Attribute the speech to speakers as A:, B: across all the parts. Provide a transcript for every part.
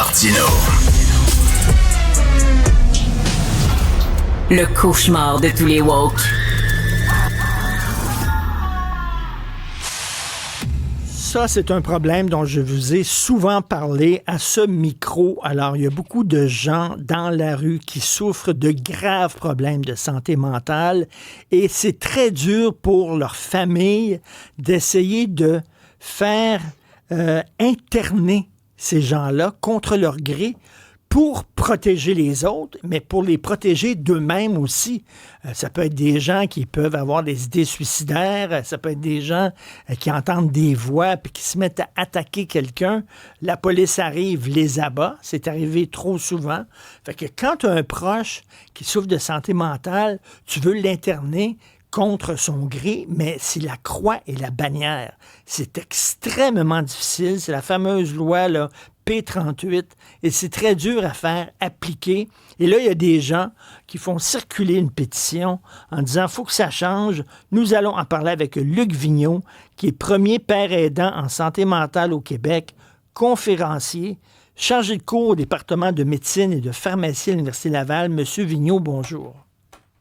A: Martineau.
B: Le cauchemar de tous les woke.
C: Ça, c'est un problème dont je vous ai souvent parlé à ce micro. Alors, il y a beaucoup de gens dans la rue qui souffrent de graves problèmes de santé mentale et c'est très dur pour leur famille d'essayer de faire interner ces gens-là contre leur gré pour protéger les autres, mais pour les protéger d'eux-mêmes aussi. Ça peut être des gens qui peuvent avoir des idées suicidaires, ça peut être des gens qui entendent des voix puis qui se mettent à attaquer quelqu'un. La police arrive, les abat. C'est arrivé trop souvent. Fait que quand tu as un proche qui souffre de santé mentale, tu veux l'interner contre son gré, mais c'est la croix et la bannière. C'est extrêmement difficile. C'est la fameuse loi là, P38 et c'est très dur à faire appliquer. Et là, il y a des gens qui font circuler une pétition en disant « faut que ça change ». Nous allons en parler avec Luc Vigneault, qui est premier père aidant en santé mentale au Québec, conférencier, chargé de cours au département de médecine et de pharmacie à l'Université Laval. Monsieur Vigneault, bonjour.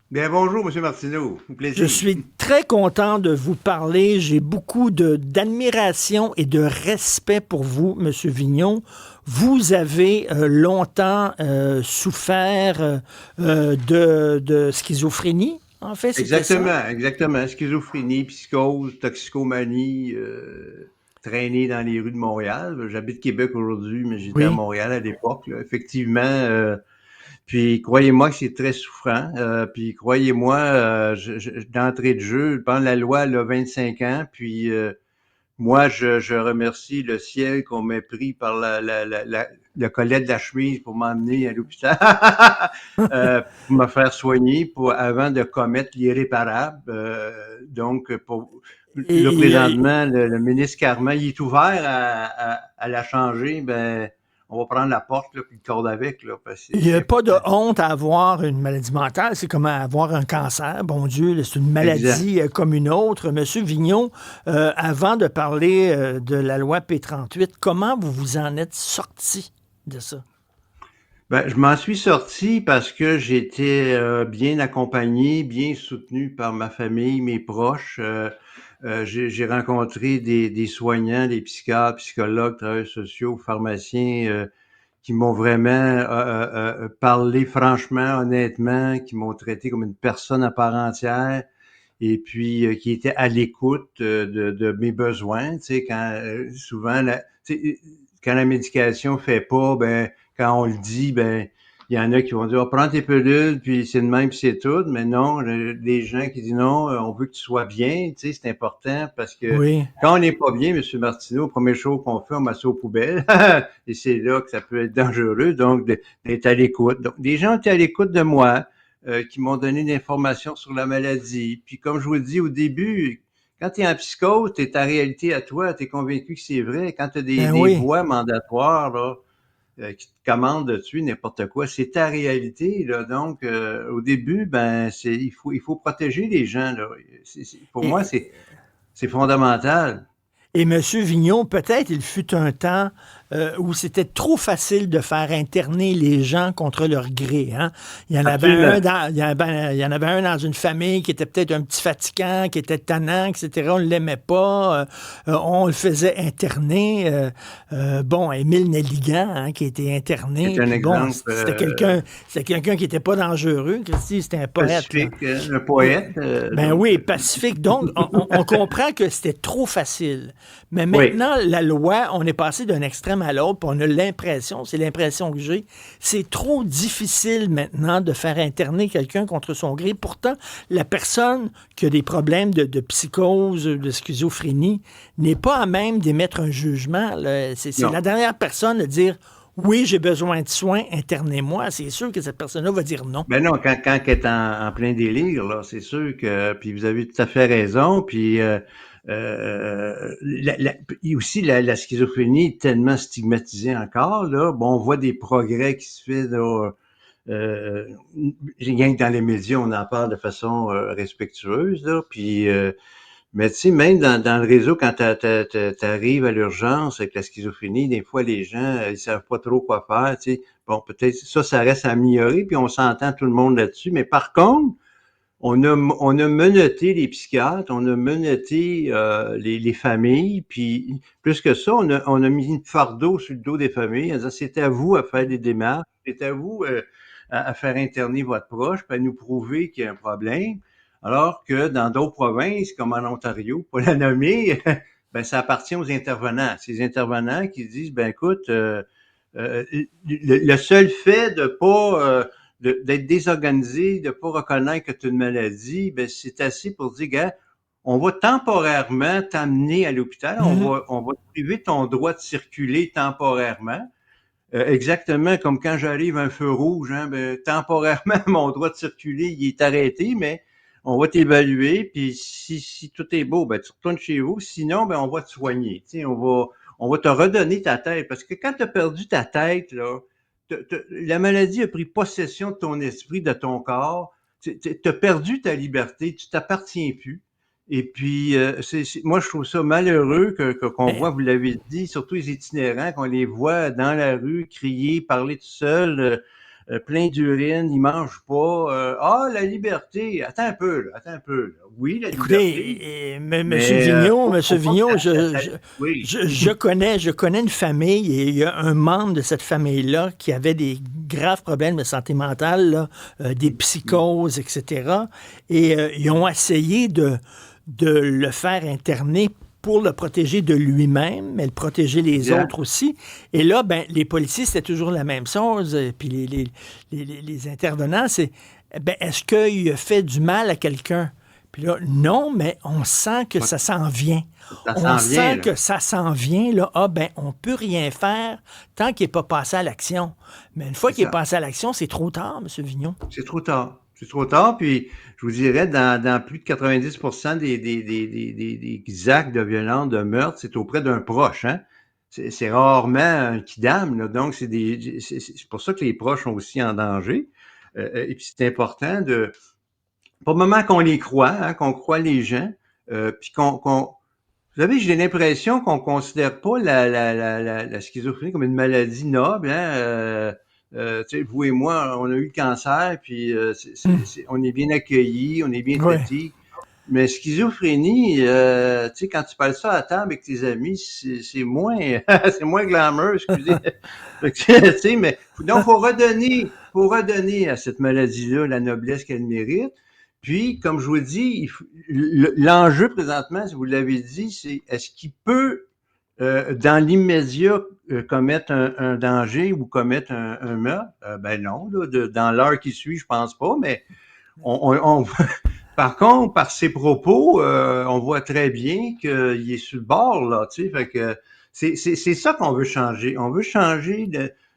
D: Bien, bonjour, M. Martineau. Plaisir.
C: Je suis très content de vous parler. J'ai beaucoup d'admiration et de respect pour vous, M. Vigneault. Vous avez longtemps souffert de schizophrénie, en fait.
D: Exactement. Schizophrénie, psychose, toxicomanie, traîné dans les rues de Montréal. J'habite Québec aujourd'hui, mais j'étais à Montréal à l'époque. Là. Effectivement... Puis croyez-moi que c'est très souffrant. Puis croyez-moi, d'entrée de jeu, pendant la loi, elle a 25 ans. Puis moi, je remercie le ciel qu'on m'ait pris par le collet de la chemise pour m'emmener à l'hôpital, pour me faire soigner, avant de commettre l'irréparable. Donc, présentement, le ministre Carman, il est ouvert à la changer. Ben on va prendre la porte là, puis le corde avec. Là,
C: il n'y a pas de honte à avoir une maladie mentale. C'est comme avoir un cancer. Bon Dieu, là, c'est une maladie comme une autre. Monsieur Vigneault, avant de parler de la loi P38, comment vous vous en êtes sorti de ça?
D: Ben, je m'en suis sorti parce que j'étais bien accompagné, bien soutenu par ma famille, mes proches. J'ai rencontré des soignants, des psychiatres, psychologues, travailleurs sociaux, pharmaciens qui m'ont vraiment parlé franchement, honnêtement, qui m'ont traité comme une personne à part entière et puis qui étaient à l'écoute de mes besoins. Tu sais, quand souvent, quand la médication fait pas, ben quand on le dit, ben il y en a qui vont dire prends tes pilules, puis c'est de même, puis c'est tout. Mais non, les gens qui disent non, on veut que tu sois bien, tu sais, c'est important parce que quand on n'est pas bien, M. Martineau, première chose qu'on fait, on met ça aux poubelles. Et c'est là que ça peut être dangereux, donc d'être à l'écoute. Donc, des gens étaient à l'écoute de moi, qui m'ont donné des informations sur la maladie. Puis comme je vous le dis au début, quand tu es en psychose, tu es ta réalité à toi, tu es convaincu que c'est vrai. Quand tu as des voix mandatoires, là, qui te commande de tuer n'importe quoi, c'est ta réalité là. Donc au début, ben il faut protéger les gens là. Pour moi, c'est fondamental.
C: Et M. Vigneault, peut-être il fut un temps où c'était trop facile de faire interner les gens contre leur gré. Hein? Il y en avait un dans une famille qui était peut-être un petit fatigant, qui était tannant, etc. On ne l'aimait pas. On le faisait interner. Émile Nelligan, hein, qui a été interné.
D: C'est un exemple.
C: C'était quelqu'un qui n'était pas dangereux. Christy, c'était un poète.
D: Pacifique, un poète.
C: Oui, pacifique. Donc, on comprend que c'était trop facile. Mais maintenant, la loi, on est passé d'un extrême à l'autre, puis on a l'impression, c'est l'impression que j'ai, c'est trop difficile maintenant de faire interner quelqu'un contre son gré. Pourtant, la personne qui a des problèmes de psychose, de schizophrénie, n'est pas à même d'émettre un jugement. Là. C'est la dernière personne à dire « Oui, j'ai besoin de soins, internez-moi ». C'est sûr que cette personne-là va dire non.
D: Ben non, quand elle est en plein délire, là, c'est sûr que... Puis vous avez tout à fait raison, puis... aussi la schizophrénie est tellement stigmatisée encore là. Bon, on voit des progrès qui se fait là, rien que dans les médias on en parle de façon respectueuse là. Puis Mais tu sais, même dans le réseau, quand t'arrives à l'urgence avec la schizophrénie, des fois, les gens, ils savent pas trop quoi faire, tu sais. Bon, peut-être ça reste à améliorer, puis on s'entend tout le monde là-dessus. Mais par contre, on a menotté les psychiatres, on a menotté les familles, puis plus que ça, on a mis une fardeau sur le dos des familles. En disant, c'est à vous à faire des démarches, c'est à vous à faire interner votre proche, puis à nous prouver qu'il y a un problème. Alors que dans d'autres provinces, comme en Ontario, pour la nommer, ben ça appartient aux intervenants. Ces intervenants qui disent, ben écoute, le seul fait de pas d'être désorganisé, de pas reconnaître que tu as une maladie, ben c'est assez pour dire, gars, on va temporairement t'amener à l'hôpital, on va te priver ton droit de circuler temporairement. Exactement comme quand j'arrive à un feu rouge, hein, ben, temporairement, mon droit de circuler, il est arrêté, mais on va t'évaluer, puis si tout est beau, ben, tu retournes chez vous. Sinon, ben, on va te soigner. Tu sais, on va te redonner ta tête. Parce que quand tu as perdu ta tête, là, la maladie a pris possession de ton esprit, de ton corps. Tu as perdu ta liberté, tu t'appartiens plus. Et puis, moi, je trouve ça malheureux qu'on
C: Ben,
D: voit, vous l'avez dit, surtout les itinérants, qu'on les voit dans la rue crier, parler tout seul, plein d'urine, ils mangent pas. La liberté! Attends un peu, là, attends un peu, là. Oui, la liberté,
C: écoutez, Monsieur
D: mais
C: Vigneault,
D: faut pas que oui.
C: je connais une famille et il y a un membre de cette famille-là qui avait des graves problèmes de santé mentale, là, des psychoses, etc. Et ils ont essayé de le faire interner pour le protéger de lui-même, mais le protéger les
D: Exact.
C: autres aussi. Et là, ben, les policiers, c'était toujours la même chose. Puis les intervenants, c'est, ben, est-ce qu'il a fait du mal à quelqu'un? Puis là, non, mais on sent que ça s'en vient.
D: Ça
C: On
D: s'en vient,
C: sent
D: là.
C: que ça s'en vient, là. Ah, ben, on peut rien faire tant qu'il n'est pas passé à l'action. Mais une fois
D: C'est
C: qu'il est
D: ça.
C: passé à l'action, c'est trop tard, M. Vignon.
D: C'est trop tard. C'est trop tard, puis je vous dirais, dans plus de 90% des actes de violence, de meurtre, c'est auprès d'un proche, hein. C'est rarement un kidam, là. Donc, c'est pour ça que les proches sont aussi en danger. Et puis, c'est important pour le moment qu'on les croit, hein, qu'on croit les gens, puis vous savez, j'ai l'impression qu'on considère pas la schizophrénie comme une maladie noble, hein. Tu sais, vous et moi, on a eu le cancer, puis on est bien accueillis, on est bien
C: Oui.
D: traités. Mais schizophrénie, tu sais, quand tu parles ça à table avec tes amis, c'est moins, c'est moins glamour, excusez. Fait que, tu sais, mais donc faut redonner à cette maladie-là la noblesse qu'elle mérite. Puis, comme je vous dis, l'enjeu présentement, si vous l'avez dit, c'est est-ce qu'il peut, dans l'immédiat, commettre un danger ou commettre un meurtre? Ben non, là, dans l'heure qui suit, je pense pas, mais on par contre, par ses propos, on voit très bien qu'il est sur le bord, là, tu sais, fait que c'est ça qu'on veut changer. On veut changer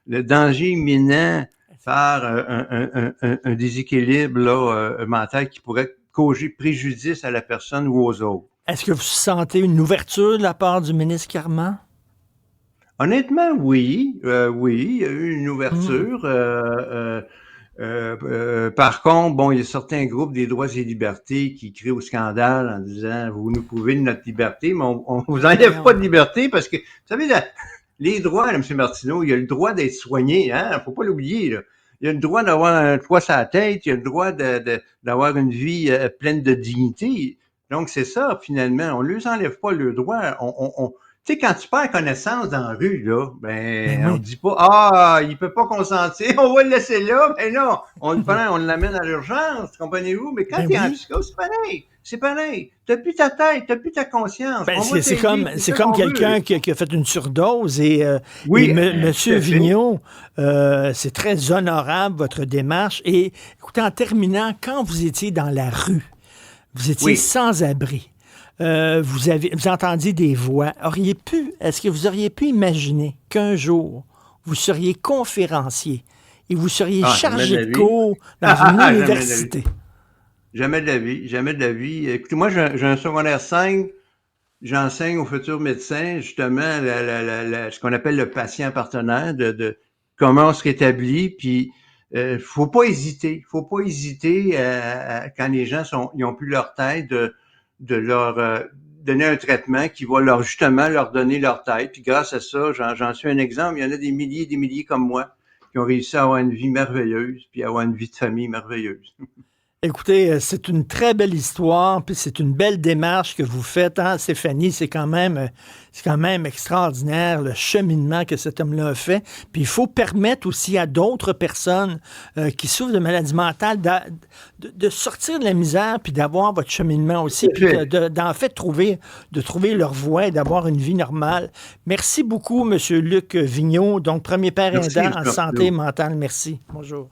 D: le danger imminent par un déséquilibre là, mental qui pourrait causer préjudice à la personne ou aux autres.
C: Est-ce que vous sentez une ouverture de la part du ministre Carman?
D: Honnêtement, oui, oui, il y a eu une
C: Hmm.
D: ouverture. Par contre, bon, il y a certains groupes des droits et libertés qui crient au scandale en disant vous nous prouvez de notre liberté, mais on vous enlève pas
C: Voyons.
D: de liberté parce que, vous savez, les droits, là, M. Martineau, il y a le droit d'être soigné, hein, faut pas l'oublier, là. Il y a le droit d'avoir un toit sur la tête, il y a le droit d'avoir une vie pleine de dignité. Donc, c'est ça, finalement. On ne leur enlève pas le droit. Tu sais, quand tu perds connaissance dans la rue, là,
C: Ben
D: ben, on
C: oui.
D: dit pas, il peut pas consentir, on va le laisser là. Ben non, on le prend, on l'amène à l'urgence, comprenez-vous? Mais quand
C: Ben
D: t'es en
C: oui.
D: psychose, c'est pareil. C'est pareil. T'as plus ta tête, t'as plus ta conscience.
C: Ben,
D: On va t'aider, c'est
C: c'est
D: ça
C: comme
D: qu'on veut.
C: quelqu'un qui a fait une surdose et
D: Oui, tout
C: Monsieur
D: à fait.
C: Vigneault, c'est très honorable votre démarche. Et écoutez, en terminant, quand vous étiez dans la rue, vous étiez
D: Oui.
C: sans abri, vous entendiez des voix. Est-ce que vous auriez pu imaginer qu'un jour vous seriez conférencier et vous seriez
D: Ah, jamais de
C: chargé
D: la
C: de
D: vie.
C: cours dans une
D: Jamais de la vie.
C: université?
D: Jamais de la vie. Jamais de la vie. Écoutez, moi, j'ai un secondaire 5. J'enseigne aux futurs médecins justement ce qu'on appelle le patient partenaire, de comment on se rétablit. Puis, faut pas hésiter. Faut pas hésiter quand les gens ils ont plus leur tête de leur donner un traitement qui va justement leur donner leur tête. Puis grâce à ça, j'en suis un exemple. Il y en a des milliers comme moi qui ont réussi à avoir une vie merveilleuse, puis à avoir une vie de famille merveilleuse.
C: Écoutez, c'est une très belle histoire, puis c'est une belle démarche que vous faites, hein, Stéphanie. C'est quand même extraordinaire le cheminement que cet homme-là a fait. Puis il faut permettre aussi à d'autres personnes qui souffrent de maladies mentales de sortir de la misère, puis d'avoir votre cheminement aussi, puis d'en fait de trouver leur voie et d'avoir une vie normale. Merci beaucoup, Monsieur Luc Vigneault, donc premier père
D: Merci,
C: aidant en
D: M.
C: santé mentale. Merci. Bonjour.